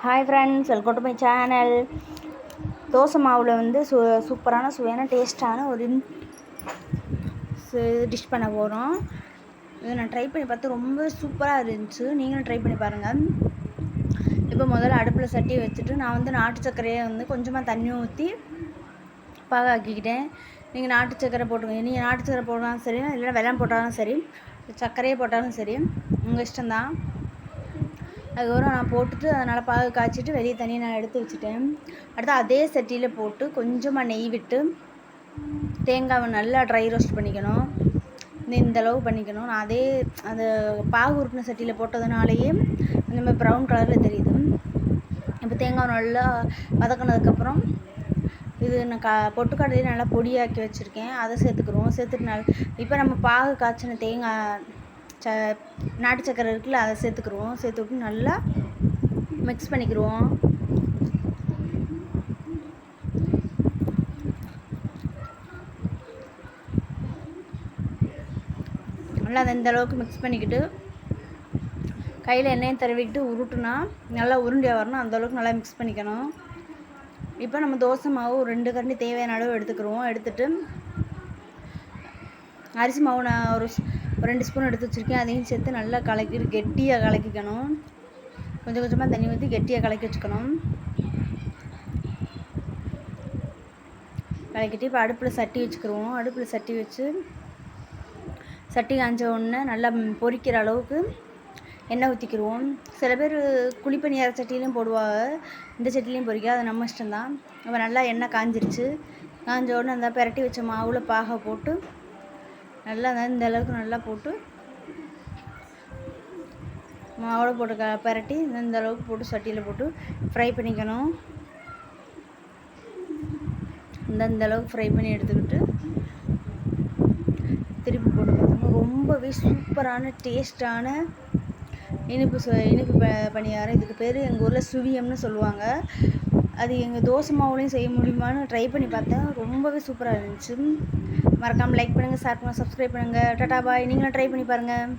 Hi friends, welcome to my channel. Dosa மாவில் வந்து சூப்பரான சுவையான டேஸ்ட்டான ஒரு டிஷ் பண்ண போகிறோம். இதை நான் ட்ரை பண்ணி பார்த்து ரொம்ப சூப்பராக இருந்துச்சு. நீங்களும் ட்ரை பண்ணி பாருங்கள். இப்போ முதல்ல அடுப்பில் சட்டி வச்சுட்டு நான் வந்து நாட்டு சர்க்கரையை வந்து கொஞ்சமாக தண்ணி ஊற்றி பாகாக்கிக்கிட்டேன். நீங்கள் நாட்டு சர்க்கரை போட்டுக்கோங்க. நீங்கள் நாட்டு சர்க்கரை போட்டாலும் சரி, இல்லைன்னா வெல்லம் போட்டாலும் சரி, சர்க்கரையே போட்டாலும் சரி, உங்கள் இஷ்டம்தான். அதுக்கப்புறம் நான் போட்டுட்டு அதனால் பாகு காய்ச்சிட்டு வெளியே தனியாக நான் எடுத்து வச்சுட்டேன். அடுத்து அதே சட்டியில் போட்டு கொஞ்சமாக நெய் விட்டு தேங்காவை நல்லா ட்ரை ரோஸ்ட் பண்ணிக்கணும். இந்தளவு பண்ணிக்கணும். நான் அதே அந்த பாகு உருட்டின சட்டியில் போட்டதுனாலேயே இந்த மாதிரி ப்ரௌன் கலரில் தெரியுது. இப்போ தேங்காய் நல்லா வதக்கினதுக்கப்புறம் இது நான் பொட்டுக்கடலையே நல்லா பொடியாக்கி வச்சுருக்கேன், அதை சேர்த்துக்குருவோம். சேர்த்துட்டு இப்போ நம்ம பாகு காய்ச்சின தேங்காய் நாட்டு சக்கரை இருக்குல்ல, அதை சேர்த்துக்குருவோம். சேர்த்துவிட்டு நல்லா மிக்ஸ் பண்ணிக்கிடுவோம். நல்லா அதை இந்த அளவுக்கு மிக்ஸ் பண்ணிக்கிட்டு கையில் எண்ணெயை தடவிக்கிட்டு உருட்டுனா நல்லா உருண்டியாக வரணும். அந்தளவுக்கு நல்லா மிக்ஸ் பண்ணிக்கணும். இப்போ நம்ம தோசை மாவு ஒரு 2 கரண்டி தேவையான அளவு எடுத்துக்கிடுவோம். எடுத்துகிட்டு அரிசி மாவு நான் ஒரு 2 ஸ்பூன் எடுத்து வச்சுருக்கேன். அதையும் சேர்த்து நல்லா கெட்டியாக கலக்கிக்கணும். கொஞ்சம் கொஞ்சமாக தண்ணி ஊற்றி கெட்டியாக கலக்கி வச்சுக்கணும். கலக்கிட்டு இப்போ அடுப்பில் சட்டி வச்சுக்கிடுவோம். அடுப்பில் சட்டி வச்சு சட்டி காய்ஞ்ச உடனே நல்லா பொரிக்கிற அளவுக்கு எண்ணெய் ஊற்றிக்கிடுவோம். சில பேர் குழிப்பணியார சட்டிலையும் போடுவாங்க, இந்த சட்டிலையும் பொரிக்க, அது நம்ம இஷ்டம்தான். அப்போ நல்லா எண்ணெய் காஞ்சிருச்சு. காஞ்ச உடனே அந்த பிரட்டி வச்ச மாவில் பாகை போட்டு நல்லா இந்த அளவுக்கு நல்லா போட்டு மாவில் போட்டு பிரட்டி இந்த அளவுக்கு போட்டு சட்டியில் போட்டு ஃப்ரை பண்ணிக்கணும். இந்த அளவுக்கு ஃப்ரை பண்ணி எடுத்துக்கிட்டு திருப்பி போட்டு பார்த்தோம்னா ரொம்பவே சூப்பரான டேஸ்டான இனிப்பு பணியாரம். இதுக்கு பேர் எங்கள் ஊரில் சுவியம்னு சொல்லுவாங்க. அது எங்கள் தோசை மாவுலையும் செய்ய முடியுமான்னு ட்ரை பண்ணி பார்த்தேன். ரொம்பவே சூப்பராக இருந்துச்சு. மறக்காமல் லைக் பண்ணுங்கள், ஷேர் பண்ணுங்கள், சப்ஸ்கிரைப் பண்ணுங்கள். டாடா பாய். நீங்களும் ட்ரை பண்ணி பாருங்கள்.